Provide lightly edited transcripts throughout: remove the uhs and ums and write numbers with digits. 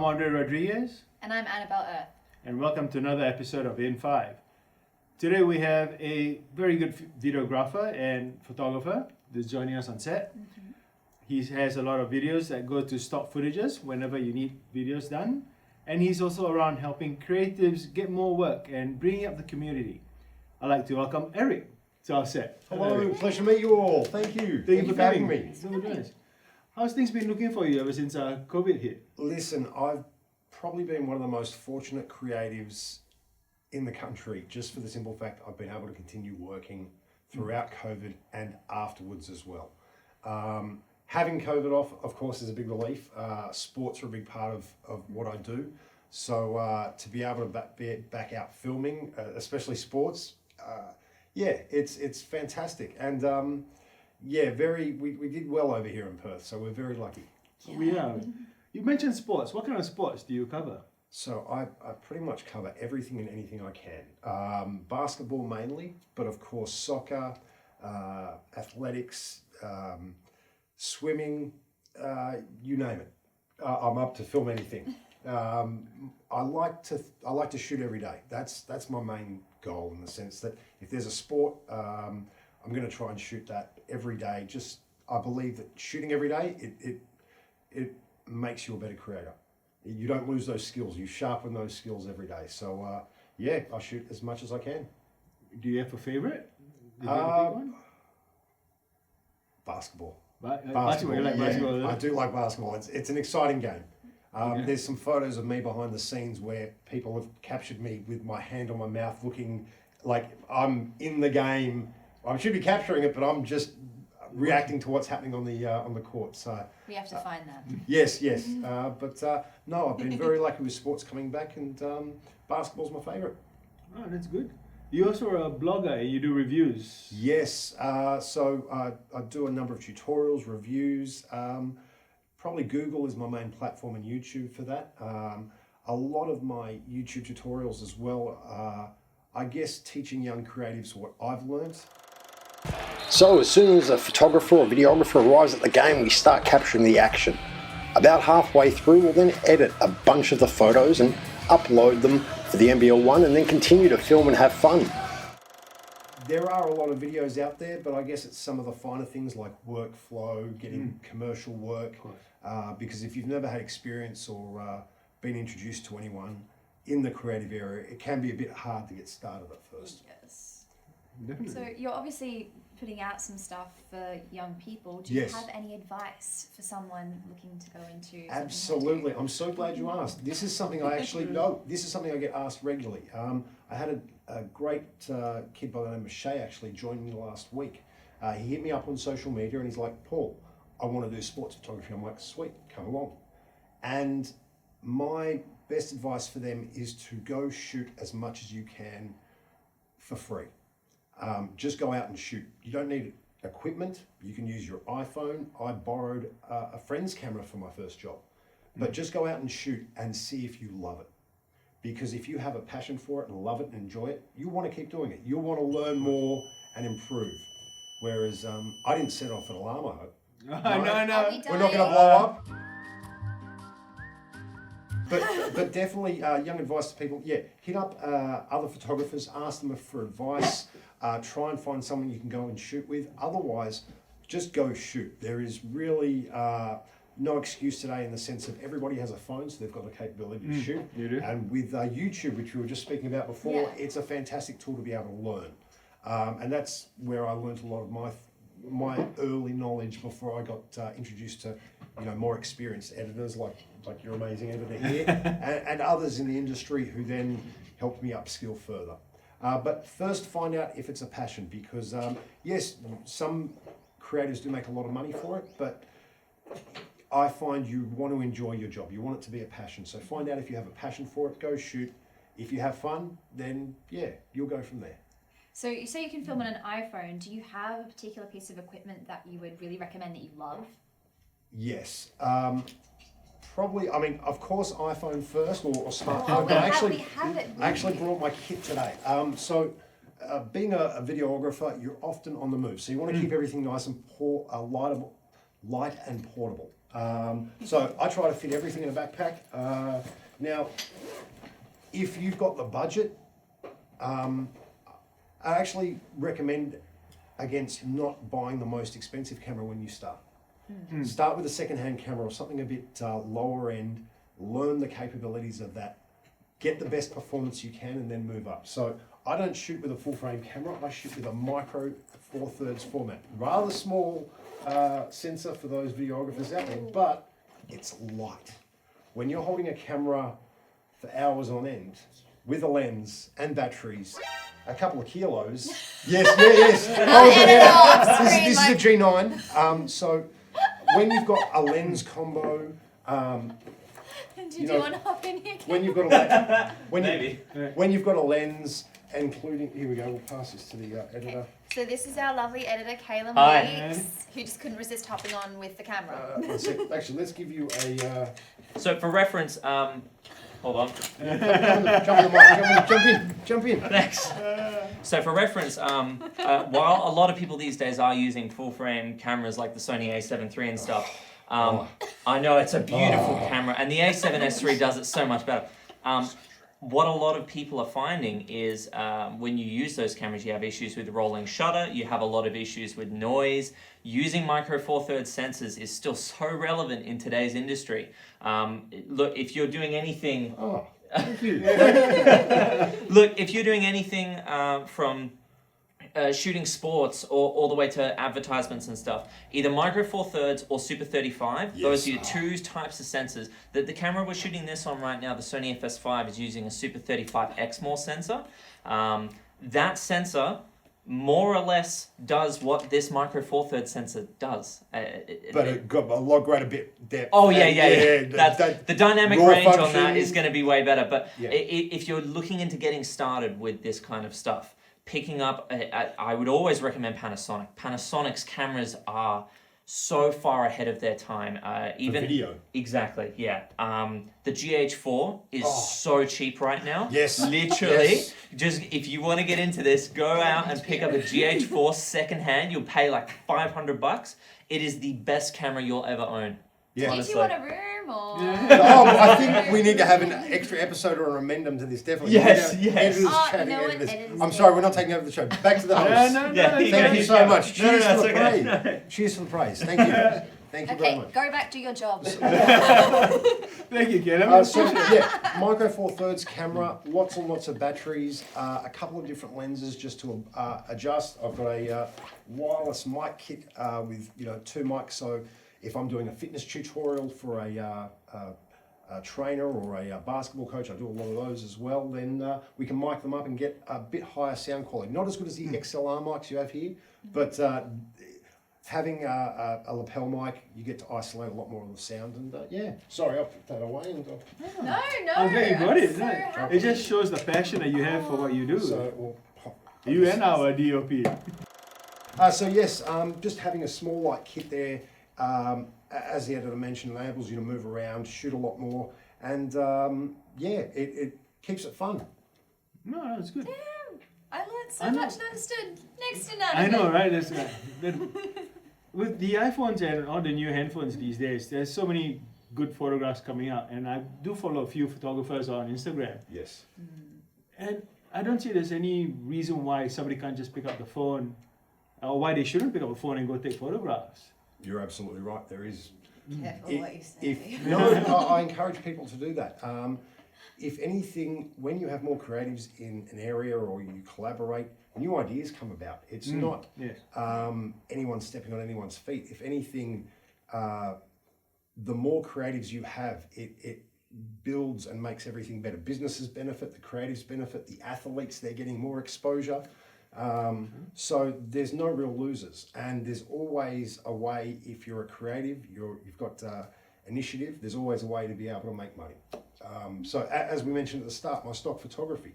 Andre Rodrigues. And I'm Annabelle Earth. And welcome to another episode of In 5. Today we have a very good videographer and photographer that's joining us on set. Mm-hmm. He has a lot of videos that go to stock footages whenever you need videos done. And he's also around helping creatives get more work and bringing up the community. I'd like to welcome Eric to our set. Hello, pleasure to meet you all. Thank you. Thank you for having me. So nice. How's things been looking for you ever since COVID hit? Listen, I've probably been one of the most fortunate creatives in the country, just for the simple fact I've been able to continue working throughout COVID and afterwards as well. Having COVID off, of course, is a big relief. Sports are a big part of what I do. So to be able to be back out filming, especially sports, it's fantastic. And we did well over here in Perth, so we're very lucky. Yeah. We are. You mentioned sports. What kind of sports do you cover? So I pretty much cover everything and anything I can. Basketball mainly, but of course soccer, athletics, swimming, you name it. I'm up to film anything. I like to shoot every day. That's my main goal, in the sense that if there's a sport, I'm going to try and shoot that every day. I believe that shooting every day, it makes you a better creator. You don't lose those skills. You sharpen those skills every day. So I shoot as much as I can. Do you have a favorite? Do you have a big one? Basketball. Basketball. You like basketball? Yeah. I do like basketball. It's an exciting game. There's some photos of me behind the scenes where people have captured me with my hand on my mouth, looking like I'm in the game. I should be capturing it, but I'm just reacting to what's happening on the court. So we have to find that. Yes. No, I've been very lucky with sports coming back, and basketball's my favourite. Oh, that's good. You also are a blogger and you do reviews. Yes. So I do a number of tutorials, reviews. Probably Google is my main platform, and YouTube for that. A lot of my YouTube tutorials as well, I guess teaching young creatives what I've learned. So as soon as a photographer or videographer arrives at the game, we start capturing the action. About halfway through, we'll then edit a bunch of the photos and upload them for the NBL1, and then continue to film and have fun. There are a lot of videos out there, but I guess it's some of the finer things like workflow, getting commercial work, because if you've never had experience or been introduced to anyone in the creative area, it can be a bit hard to get started at first. Yes. Definitely. So you're obviously putting out some stuff for young people. Do you have any advice for someone looking to go into? Absolutely. I'm so glad you asked. This is something I actually know. This is something I get asked regularly. I had a great kid by the name of Shay actually join me last week. He hit me up on social media and he's like, Paul, I want to do sports photography. I'm like, sweet, come along. And my best advice for them is to go shoot as much as you can for free. Just go out and shoot. You don't need equipment. You can use your iPhone. I borrowed a friend's camera for my first job. But just go out and shoot and see if you love it. Because if you have a passion for it and love it and enjoy it, you want to keep doing it. You'll want to learn more and improve. Whereas I didn't set off an alarm, I hope. No. We're not going to blow up. But definitely young advice to people, hit up other photographers, ask them for advice, try and find someone you can go and shoot with. Otherwise, just go shoot. There is really no excuse today in the sense of everybody has a phone, so they've got the capability to shoot. You do. And with YouTube, which we were just speaking about before, it's a fantastic tool to be able to learn. And that's where I learned a lot of my early knowledge before I got introduced to more experienced editors like your amazing editor here and others in the industry who then helped me upskill further. But first find out if it's a passion, because yes, some creators do make a lot of money for it, but I find you want to enjoy your job. You want it to be a passion. So find out if you have a passion for it, go shoot. If you have fun, then you'll go from there. So you say you can film on an iPhone. Do you have a particular piece of equipment that you would really recommend that you love? Yes. Probably, of course, iPhone first or smartphone. Oh, But I actually brought my kit today. Being a videographer, you're often on the move. So you want to keep everything nice and light and portable. So I try to fit everything in a backpack. Now, if you've got the budget, I actually recommend against not buying the most expensive camera when you start. Start with a second-hand camera or something a bit lower end, learn the capabilities of that, get the best performance you can, and then move up. So I don't shoot with a full-frame camera, I shoot with a micro 4/3 format. Rather small sensor for those videographers out there, but it's light. When you're holding a camera for hours on end, with a lens and batteries, a couple of kilos. Yes. This is a G9. So when you've got a lens combo, Do you want to hop in here? when you've got a when you've got a lens, including, here we go. We'll pass this to the editor. Okay. So this is our lovely editor, Caylem, who just couldn't resist hopping on with the camera. Actually, let's give you a. So for reference, hold on. Jump in. Thanks. So for reference, while a lot of people these days are using full frame cameras like the Sony A7 III and stuff, I know it's a beautiful camera, and the A7S III does it so much better. What a lot of people are finding is when you use those cameras, you have issues with rolling shutter, you have a lot of issues with noise. Using micro 4/3 sensors is still so relevant in today's industry. Look, if you're doing anything... Thank you. Look, if you're doing anything from shooting sports or all the way to advertisements and stuff, either micro 4/3 or super 35, those are your two types of sensors. The camera we're shooting this on right now, the Sony FS5, is using a super 35 exmor sensor. That sensor more or less does what this micro 4/3 sensor does. But it got a lot greater depth. Oh yeah. The dynamic range function. on that is going to be way better. But Yeah. if you're looking into getting started with this kind of stuff, picking up, I would always recommend Panasonic. Panasonic's cameras are so far ahead of their time. Even video. Exactly, yeah. The GH4 is so cheap right now. Yes. Literally, Yes. just if you want to get into this, go out and pick up a GH4 secondhand. You'll pay like $500. It is the best camera you'll ever own. Yeah. Did you want a room or? I think we need to have an extra episode or an amendum to this, definitely. Yes. Editors Oh, chatting, no one editors. edits I'm it. sorry, we're not taking over the show. Back to the host. No, Yeah, Thank you so much. No, Cheers for it's the okay. praise. Cheers for the praise. Thank you. Thank you very Okay, much. go back, do your job. Thank you, Caylem. So yeah, micro 4/3 camera, lots and lots of batteries, a couple of different lenses just to adjust. I've got a wireless mic kit with 2 mics. So if I'm doing a fitness tutorial for a trainer or a basketball coach, I do a lot of those as well. Then we can mic them up and get a bit higher sound quality. Not as good as the XLR mics you have here, but having a lapel mic, you get to isolate a lot more of the sound. And sorry, I'll put that away. And No. I'm glad you got it. I'm No. so happy. It just shows the passion that you have for what you do. so we'll pop. You and our DOP. So yes, just having a small light kit there, as the editor mentioned, enables you to move around, shoot a lot more, and it keeps it fun. No, it's good. Damn, I learned so I know. much and understood next to none I of know, it. right? With the iPhones and all the new handphones these days, there's so many good photographs coming out, and I do follow a few photographers on Instagram, Yes. and I don't see there's any reason why somebody can't just pick up the phone, or why they shouldn't pick up a phone and go take photographs. You're absolutely right. There is. Careful what you say. I encourage people to do that. If anything, when you have more creatives in an area or you collaborate, new ideas come about. It's not Yes. anyone stepping on anyone's feet. If anything, the more creatives you have, it builds and makes everything better. Businesses benefit, the creatives benefit, the athletes, they're getting more exposure. So there's no real losers, and there's always a way. If you're a creative, you've got initiative, there's always a way to be able to make money. So as we mentioned at the start, my stock photography,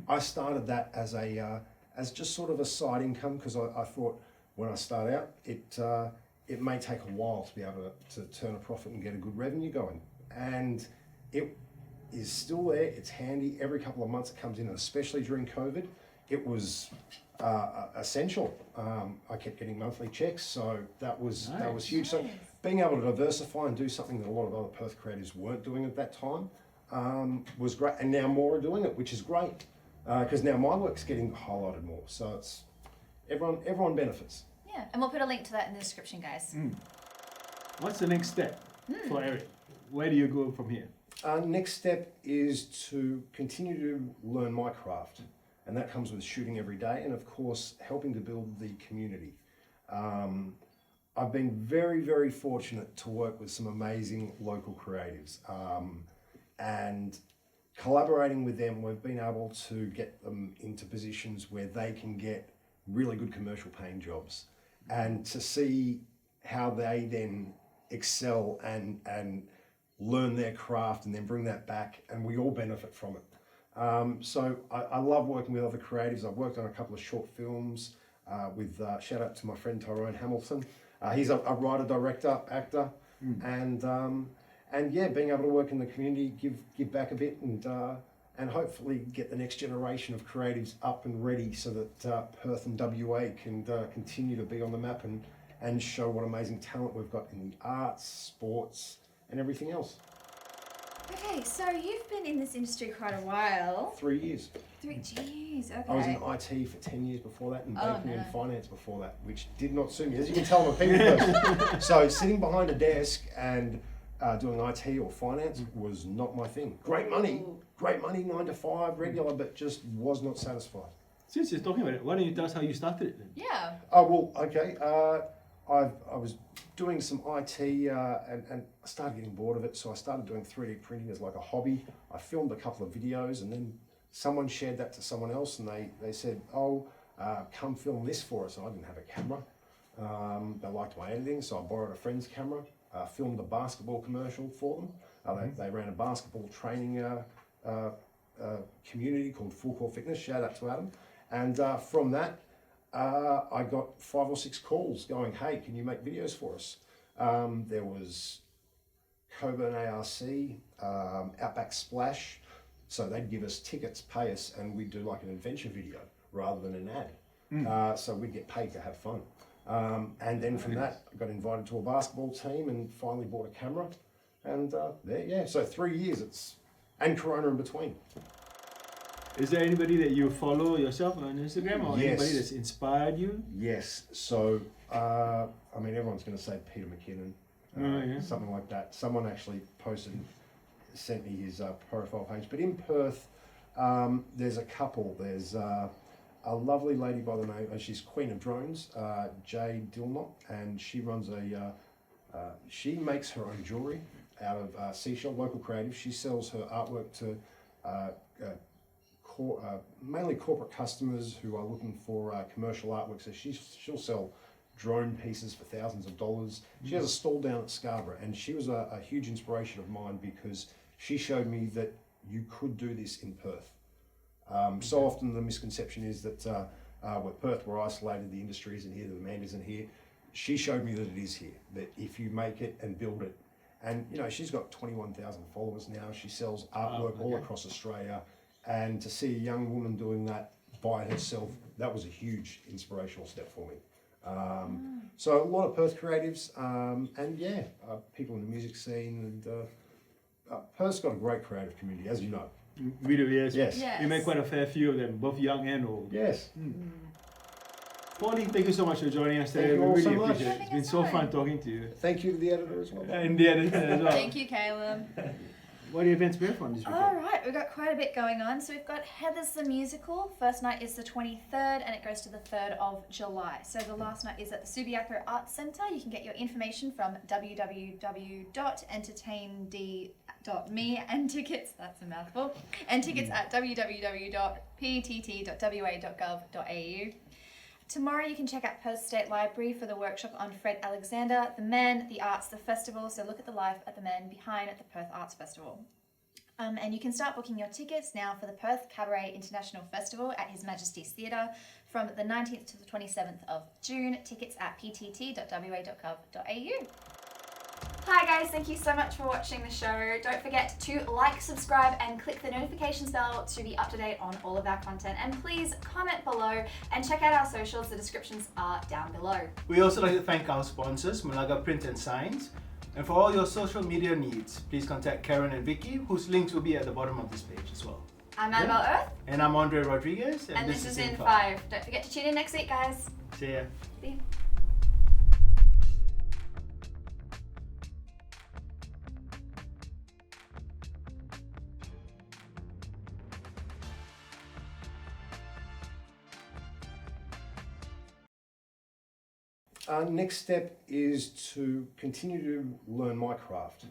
I started that as just sort of a side income, because I thought when I start out, it may take a while to be able to turn a profit and get a good revenue going, and it is still there. It's handy. Every couple of months it comes in, and especially during COVID, it was essential. I kept getting monthly checks, so that was huge. So being able to diversify and do something that a lot of other Perth creatives weren't doing at that time was great, and now more are doing it, which is great because now my work's getting highlighted more. So it's everyone benefits. Yeah, and we'll put a link to that in the description, guys. What's the next step for Eric? Where do you go from here? Next step is to continue to learn my craft, and that comes with shooting every day, and of course helping to build the community. I've been very, very fortunate to work with some amazing local creatives, and collaborating with them, we've been able to get them into positions where they can get really good commercial paying jobs, and to see how they then excel and learn their craft and then bring that back, and we all benefit from it. So I love working with other creatives. I've worked on a couple of short films with shout out to my friend Tyrone Hamilton. He's a writer, director, actor, and yeah, being able to work in the community, give back a bit, and hopefully get the next generation of creatives up and ready so that Perth and WA can continue to be on the map and show what amazing talent we've got in the arts, sports, and everything else. Okay, so you've been in this industry quite a while. 3 years. Jeez, okay. I was in IT for 10 years before that, and banking and finance before that, which did not suit me. As you can tell, I'm a people person. So sitting behind a desk and doing IT or finance was not my thing. Great money, 9 to 5, regular, but just was not satisfied. Since you're talking about it, why don't you tell us how you started it then? Yeah. Oh, well, okay. I was doing some IT and I started getting bored of it, so I started doing 3D printing as like a hobby. I filmed a couple of videos, and then someone shared that to someone else, and they said, oh, come film this for us. And I didn't have a camera. They liked my editing, so I borrowed a friend's camera, filmed a basketball commercial for them. They ran a basketball training community called Full Core Fitness, shout out to Adam. And from that, I got 5 or 6 calls going, hey, can you make videos for us? There was Coburn ARC, Outback Splash. So they'd give us tickets, pay us, and we'd do like an adventure video rather than an ad. So we'd get paid to have fun. And then from that, I got invited to a basketball team and finally bought a camera. And so 3 years, and Corona in between. Is there anybody that you follow yourself on Instagram, or Yes. anybody that's inspired you? Yes, so, I mean, everyone's going to say Peter McKinnon, something like that. Someone actually sent me his profile page. But in Perth, there's a couple. There's a lovely lady by the name, she's Queen of Drones, Jay Dilnott, and she runs she makes her own jewellery out of seashell, local creative. She sells her artwork to mainly corporate customers who are looking for commercial artwork. So she'll sell drone pieces for thousands of dollars. She has a stall down at Scarborough, and she was a huge inspiration of mine because she showed me that you could do this in Perth. So often the misconception is that we're Perth, we're isolated, the industry isn't here, the demand isn't here. She showed me that it is here, that if you make it and build it, and she's got 21,000 followers now. She sells artwork all across Australia. And to see a young woman doing that by herself, that was a huge inspirational step for me. So a lot of Perth creatives, and people in the music scene, and Perth's got a great creative community, as you know. We do, yes. Yes. We make quite a fair few of them, both young and old. Yes. Paulie, thank you so much for joining us today. Thank you We all really so much. appreciate it. It's been so fun talking to you. Thank you to the editor as well. And the editor as well. Thank you, Caylem. What are the events we're on this weekend? All right, we've got quite a bit going on. So we've got Heather's the Musical. First night is the 23rd, and it goes to the 3rd of July. So the last night is at the Subiaco Arts Centre. You can get your information from www.entertaind.me, and tickets, that's a mouthful, and tickets at www.ptt.wa.gov.au. Tomorrow you can check out Perth State Library for the workshop on Fred Alexander, the Men, the Arts, the Festival. So look at the life at the Men behind at the Perth Arts Festival. And you can start booking your tickets now for the Perth Cabaret International Festival at His Majesty's Theatre from the 19th to the 27th of June. Tickets at ptt.wa.gov.au. Hi guys, thank you so much for watching the show. Don't forget to like, subscribe and click the notifications bell to be up to date on all of our content. And please comment below and check out our socials, the descriptions are down below. We also like to thank our sponsors, Malaga Print and Signs. And for all your social media needs, please contact Karen and Vicki, whose links will be at the bottom of this page as well. I'm Annabelle Earth. And I'm Andre Rodrigues. And this is In 5. Don't forget to tune in next week, guys. See ya. See ya. Our next step is to continue to learn my craft.